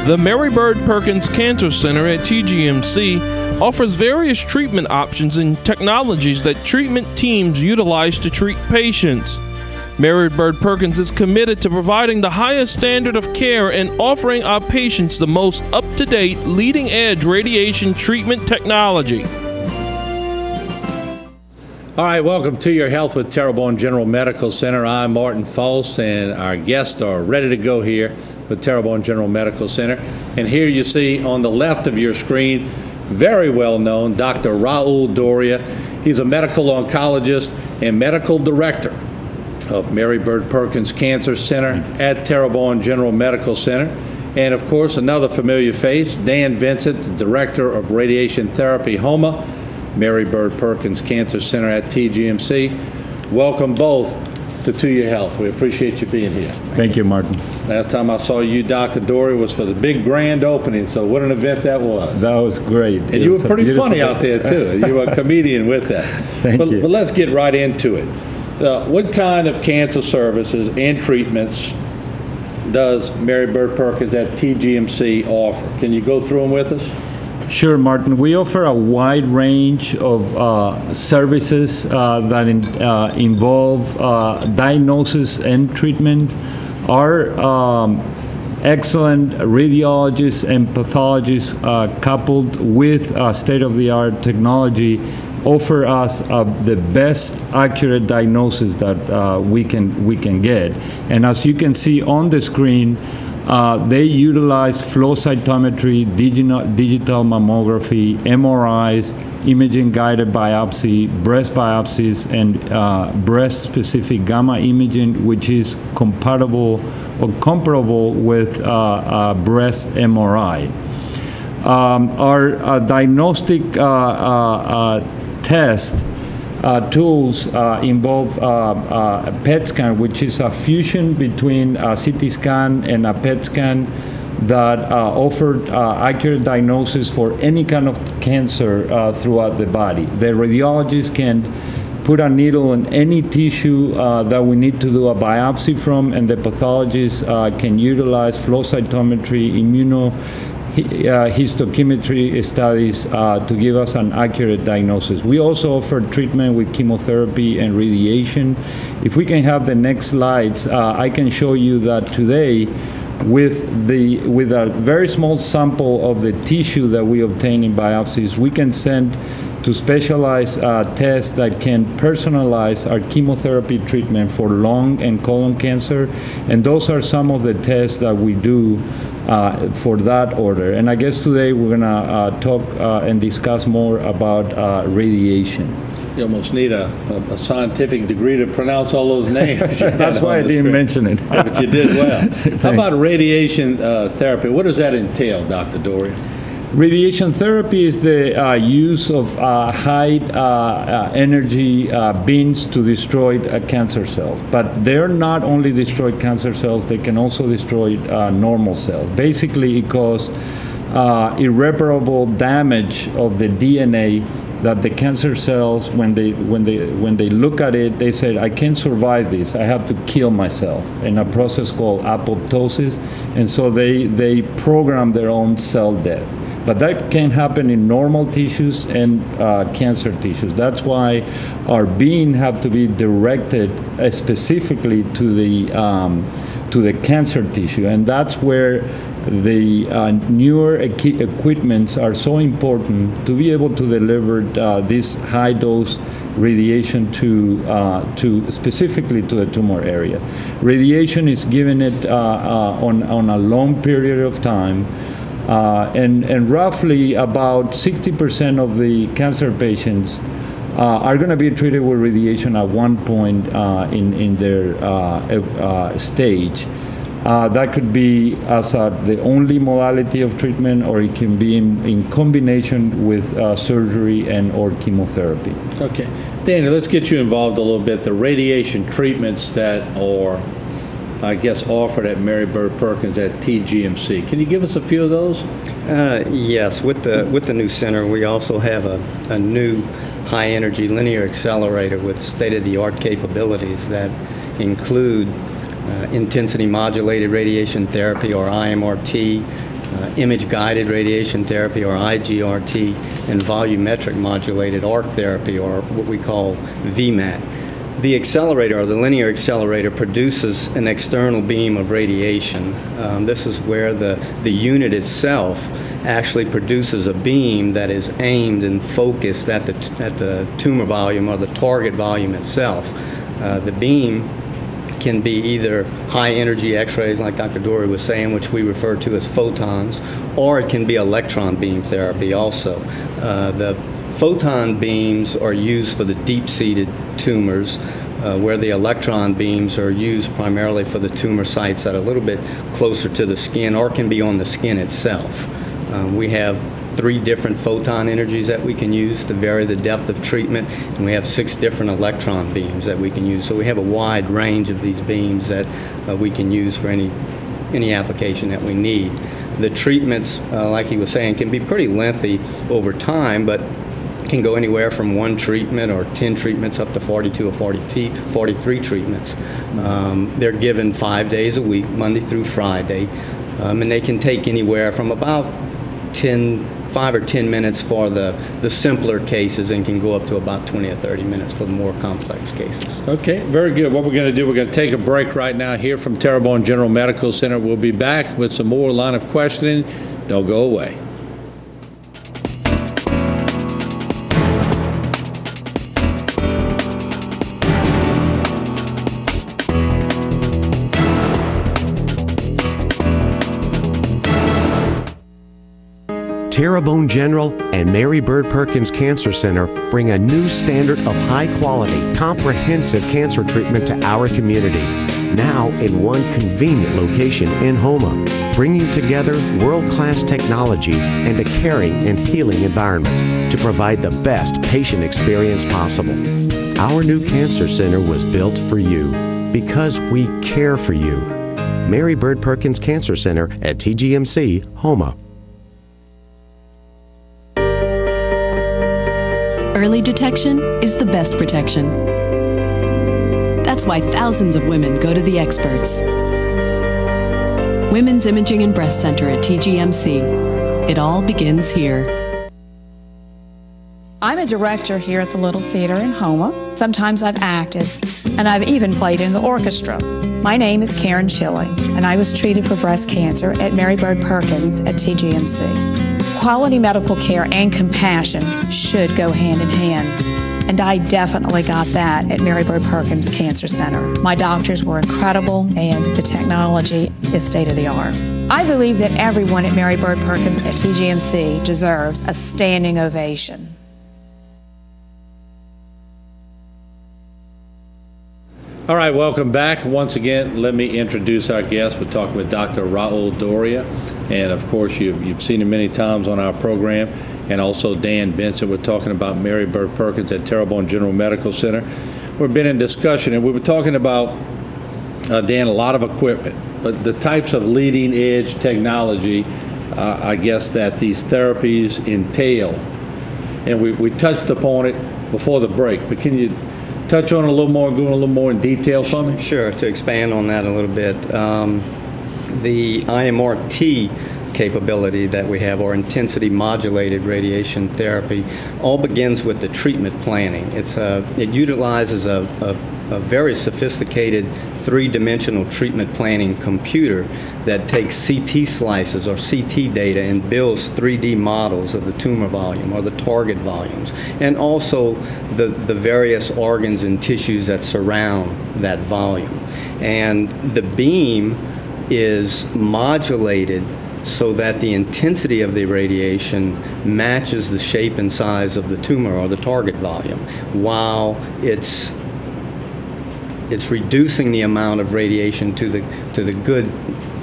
The Mary Bird Perkins Cancer Center at TGMC offers various treatment options and technologies that treatment teams utilize to treat patients. Mary Bird Perkins is committed to providing the highest standard of care and offering our patients the most up-to-date, leading-edge radiation treatment technology. All right, welcome to Your Health with Terrebonne General Medical Center. I'm Martin False, and our guests are ready to go here with Terrebonne General Medical Center. And here you see on the left of your screen, very well known, Dr. Raul Doria. He's a medical oncologist and medical director of Mary Bird Perkins Cancer Center at Terrebonne General Medical Center. And of course, another familiar face, Dan Vincent, the Director of Radiation Therapy HOMA, Mary Bird Perkins Cancer Center at TGMC. Welcome both to Your Health. We appreciate you being here. Thank you, Martin. Last time I saw you, Dr. Doria, was for the big grand opening, so what an event that was. That was great. And you were pretty funny out there, too. You were a comedian with that. Thank you. But let's get right into it. What kind of cancer services and treatments does Mary Bird Perkins at TGMC offer? Can you go through them with us? Sure, Martin. We offer a wide range of services that involve diagnosis and treatment. Our excellent radiologists and pathologists, coupled with state-of-the-art technology, offer us the best accurate diagnosis that we can get. And as you can see on the screen, they utilize flow cytometry, digital mammography, MRIs, imaging-guided biopsy, breast biopsies, and breast-specific gamma imaging, which is comparable with breast MRI. Our diagnostic test tools involve a PET scan, which is a fusion between a CT scan and a PET scan that offered accurate diagnosis for any kind of cancer throughout the body. The radiologist can put a needle in any tissue that we need to do a biopsy from, and the pathologist can utilize flow cytometry, histochemistry studies to give us an accurate diagnosis. We also offer treatment with chemotherapy and radiation. If we can have the next slides, I can show you that today, with a very small sample of the tissue that we obtain in biopsies, we can send to specialized tests that can personalize our chemotherapy treatment for lung and colon cancer. And those are some of the tests that we do for that order. And I guess today we're going to talk and discuss more about radiation. You almost need a scientific degree to pronounce all those names. That's why I didn't mention it. But you did well. How about radiation therapy? What does that entail, Dr. Doria? Radiation therapy is the use of high energy beams to destroy cancer cells. But they're not only destroy cancer cells, they can also destroy normal cells. Basically, it causes irreparable damage of the DNA that the cancer cells, when they look at it, they say, I can't survive this. I have to kill myself in a process called apoptosis. And so they program their own cell death. But that can happen in normal tissues and cancer tissues. That's why our beam have to be directed specifically to the cancer tissue, and that's where the newer equipments are so important to be able to deliver this high dose radiation to specifically to the tumor area. Radiation is given it on a long period of time. And roughly about 60% of the cancer patients are going to be treated with radiation at one point in their stage. That could be as the only modality of treatment, or it can be in combination with surgery and or chemotherapy. Okay. Danny, let's get you involved a little bit. The radiation treatments that are, I guess, offered at Mary Bird Perkins at TGMC. Can you give us a few of those? Yes. With the new center, we also have a new high-energy linear accelerator with state-of-the-art capabilities that include intensity modulated radiation therapy, or IMRT, image-guided radiation therapy, or IGRT, and volumetric modulated arc therapy, or what we call VMAT. The accelerator, or the linear accelerator, produces an external beam of radiation. This is where the unit itself actually produces a beam that is aimed and focused at the tumor volume or the target volume itself. The beam can be either high-energy X-rays, like Dr. Dory was saying, which we refer to as photons, or it can be electron beam therapy also. The photon beams are used for the deep-seated tumors, where the electron beams are used primarily for the tumor sites that are a little bit closer to the skin, or can be on the skin itself. We have 3 different photon energies that we can use to vary the depth of treatment, and we have 6 different electron beams that we can use. So we have a wide range of these beams that we can use for any application that we need. The treatments, like he was saying, can be pretty lengthy over time, but can go anywhere from 1 treatment or 10 treatments up to 42 or 43 treatments. They're given 5 days a week, Monday through Friday, and they can take anywhere from about 5 or 10 minutes for the simpler cases, and can go up to about 20 or 30 minutes for the more complex cases. Okay, very good. What we're going to do, we're going to take a break right now here from Terrebonne General Medical Center. We'll be back with some more line of questioning. Don't go away. Terrebonne General and Mary Bird Perkins Cancer Center bring a new standard of high-quality, comprehensive cancer treatment to our community, now in one convenient location in Houma, bringing together world-class technology and a caring and healing environment to provide the best patient experience possible. Our new cancer center was built for you because we care for you. Mary Bird Perkins Cancer Center at TGMC, Houma. Early detection is the best protection. That's why thousands of women go to the experts. Women's Imaging and Breast Center at TGMC. It all begins here. I'm a director here at the Little Theater in Houma. Sometimes I've acted, and I've even played in the orchestra. My name is Karen Schilling, and I was treated for breast cancer at Mary Bird Perkins at TGMC. Quality medical care and compassion should go hand in hand, and I definitely got that at Mary Bird Perkins Cancer Center. My doctors were incredible, and the technology is state-of-the-art. I believe that everyone at Mary Bird Perkins at TGMC deserves a standing ovation. All right, welcome back. Once again, let me introduce our guest. We're talking with Dr. Raul Doria, and of course, you've seen him many times on our program, and also Dan Benson. We're talking about Mary Bird Perkins at Terrebonne General Medical Center. We've been in discussion, and we were talking about, Dan, a lot of equipment, but the types of leading-edge technology, I guess, that these therapies entail. And we touched upon it before the break, but can you touch on it a little more, go a little more in detail for me? Sure, to expand on that a little bit. The IMRT capability that we have, or intensity modulated radiation therapy, all begins with the treatment planning. It utilizes a very sophisticated 3-dimensional treatment planning computer that takes CT slices or CT data and builds 3D models of the tumor volume or the target volumes, and also the various organs and tissues that surround that volume. And the beam is modulated so that the intensity of the radiation matches the shape and size of the tumor or the target volume, while it's reducing the amount of radiation to the good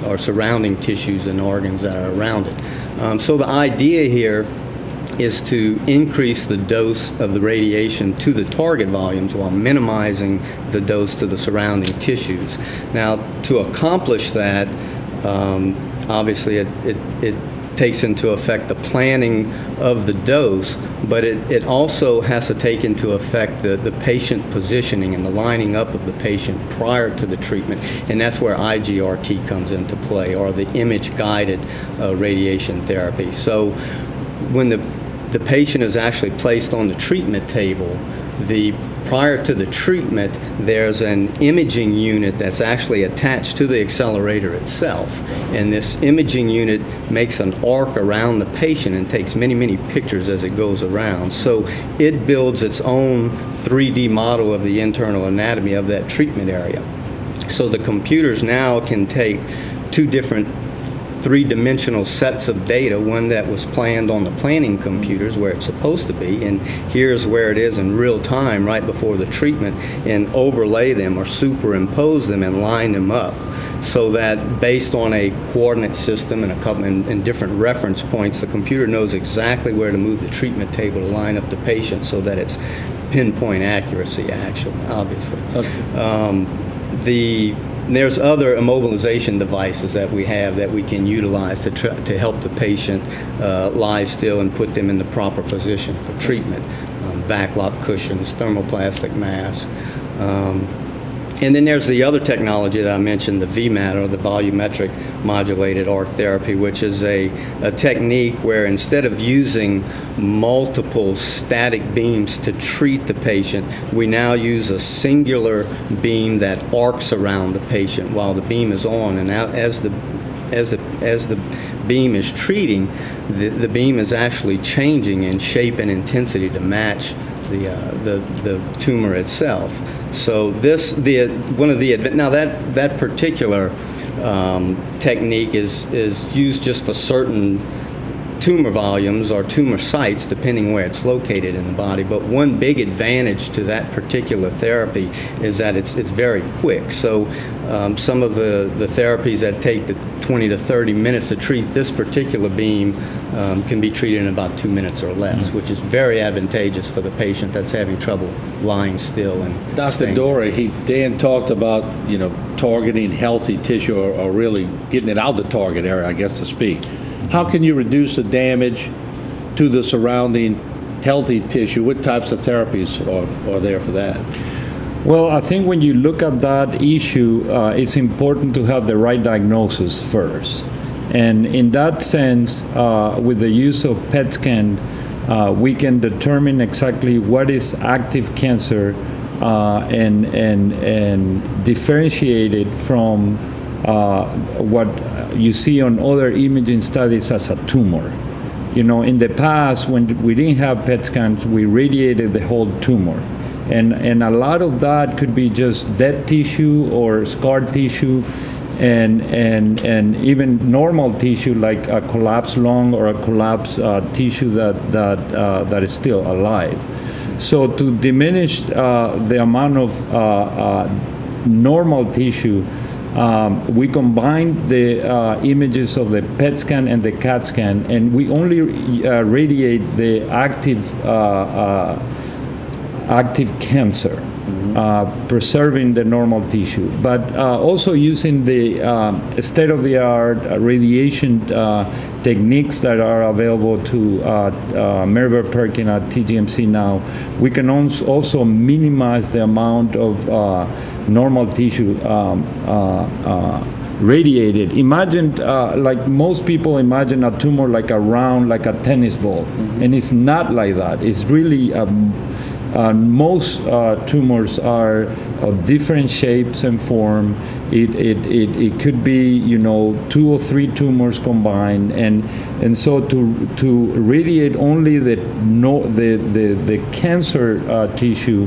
or surrounding tissues and organs that are around it. So the idea here is to increase the dose of the radiation to the target volumes while minimizing the dose to the surrounding tissues. Now, to accomplish that, obviously it takes into effect the planning of the dose, but it also has to take into effect the patient positioning and the lining up of the patient prior to the treatment, and that's where IGRT comes into play, or the image-guided radiation therapy. So when the patient is actually placed on the treatment table, prior to the treatment, there's an imaging unit that's actually attached to the accelerator itself. And this imaging unit makes an arc around the patient and takes many, many pictures as it goes around. So it builds its own 3D model of the internal anatomy of that treatment area. So the computers now can take two different three-dimensional sets of data, one that was planned on the planning computers where it's supposed to be, and here's where it is in real time right before the treatment, and overlay them or superimpose them and line them up so that based on a coordinate system and a couple and different reference points, the computer knows exactly where to move the treatment table to line up the patient so that it's pinpoint accuracy, actually, obviously. Okay. There's other immobilization devices that we have that we can utilize to help the patient lie still and put them in the proper position for treatment. Vac lock cushions, thermoplastic masks. And then there's the other technology that I mentioned, the VMAT, or the volumetric modulated arc therapy, which is a technique where instead of using multiple static beams to treat the patient, we now use a singular beam that arcs around the patient while the beam is on. And now as the beam is treating, the beam is actually changing in shape and intensity to match the tumor itself. So now that particular technique is used just for certain tumor volumes or tumor sites, depending where it's located in the body. But one big advantage to that particular therapy is that it's very quick. So some of the therapies that take the 20 to 30 minutes to treat this particular beam can be treated in about 2 minutes or less, which is very advantageous for the patient that's having trouble lying still. And Dr. Dorey, Dan talked about, targeting healthy tissue or really getting it out the target area, I guess to speak. How can you reduce the damage to the surrounding healthy tissue? What types of therapies are there for that? Well, I think when you look at that issue, it's important to have the right diagnosis first. And in that sense, with the use of PET scan, we can determine exactly what is active cancer and differentiate it from what you see on other imaging studies as a tumor. In the past, when we didn't have PET scans, we radiated the whole tumor. And a lot of that could be just dead tissue or scar tissue, and even normal tissue like a collapsed lung or a collapsed tissue that is still alive. So to diminish the amount of normal tissue, we combine the images of the PET scan and the CAT scan, and we only radiate the active cancer, preserving the normal tissue, but also using the state-of-the-art radiation techniques that are available to Mary Bird Perkins at TGMC now. We can also minimize the amount of normal tissue radiated. Imagine, like most people imagine a tumor like a round, like a tennis ball, and it's not like that. It's really most tumors are of different shapes and form. It could be 2 or 3 tumors combined, and so to radiate only the cancer tissue,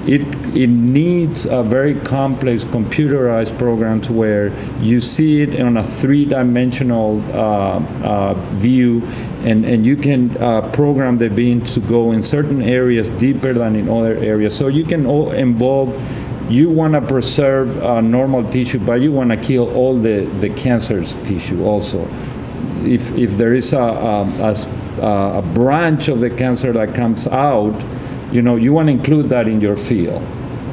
it needs a very complex computerized programs where you see it on a 3-dimensional view, and you can program the beams to go in certain areas deeper than in other areas. So you can you want to preserve normal tissue, but you want to kill all the cancer tissue also. If there is a branch of the cancer that comes out, you want to include that in your field.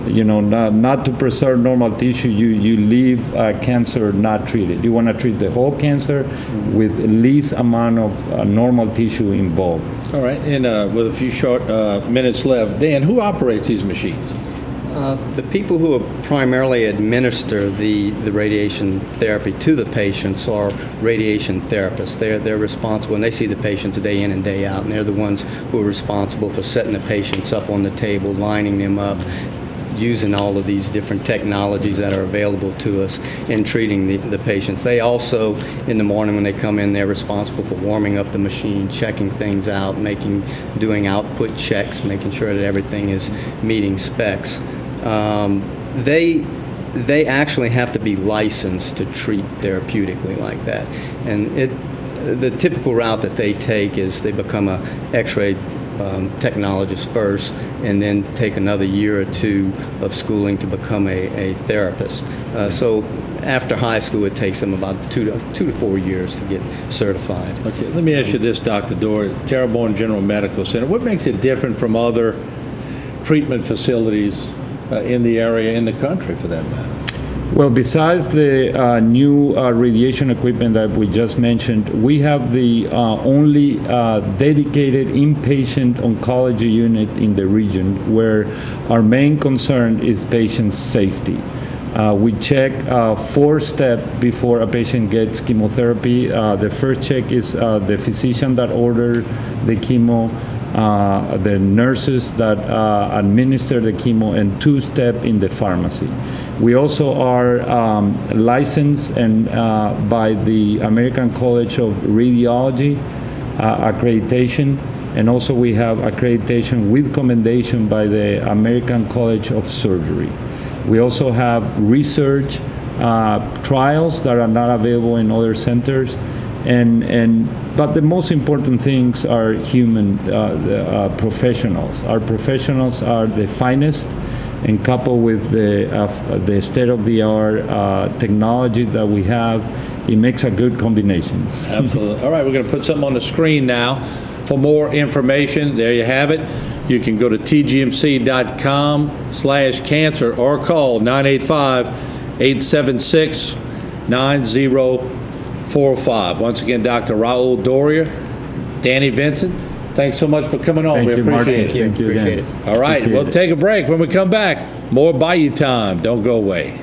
not to preserve normal tissue, you leave cancer not treated. You want to treat the whole cancer with least amount of normal tissue involved. All right, and with a few short minutes left, Dan, who operates these machines? The people who primarily administer the radiation therapy to the patients are radiation therapists. They're responsible, and they see the patients day in and day out, and they're the ones who are responsible for setting the patients up on the table, lining them up, using all of these different technologies that are available to us in treating the patients. They also, in the morning when they come in, they're responsible for warming up the machine, checking things out, doing output checks, making sure that everything is meeting specs. They actually have to be licensed to treat therapeutically like that. And the typical route that they take is they become a X-ray technologist first, and then take another year or two of schooling to become a therapist. So after high school, it takes them about 2 to 4 years to get certified. Okay, let me ask you this, Dr. Dorr, Terrebonne General Medical Center. What makes it different from other treatment facilities in the area, in the country, for that matter? Well, besides the new radiation equipment that we just mentioned, we have the only dedicated inpatient oncology unit in the region, where our main concern is patient safety. We check 4 steps before a patient gets chemotherapy. The first check is the physician that ordered the chemo, the nurses that administer the chemo, and 2-step in the pharmacy. We also are licensed and by the American College of Radiology accreditation, and also we have accreditation with commendation by the American College of Surgery. We also have research trials that are not available in other centers. But the most important things are human professionals. Our professionals are the finest, and coupled with the state-of-the-art technology that we have, it makes a good combination. Absolutely. All right, we're going to put something on the screen now. For more information, there you have it. You can go to tgmc.com/cancer or call 985-876-9045. Once again, Dr. Raul Doria, Danny Vincent, thanks so much for coming on. We appreciate it. Thank you. All right, we'll take a break. When we come back, more Bayou Time. Don't go away.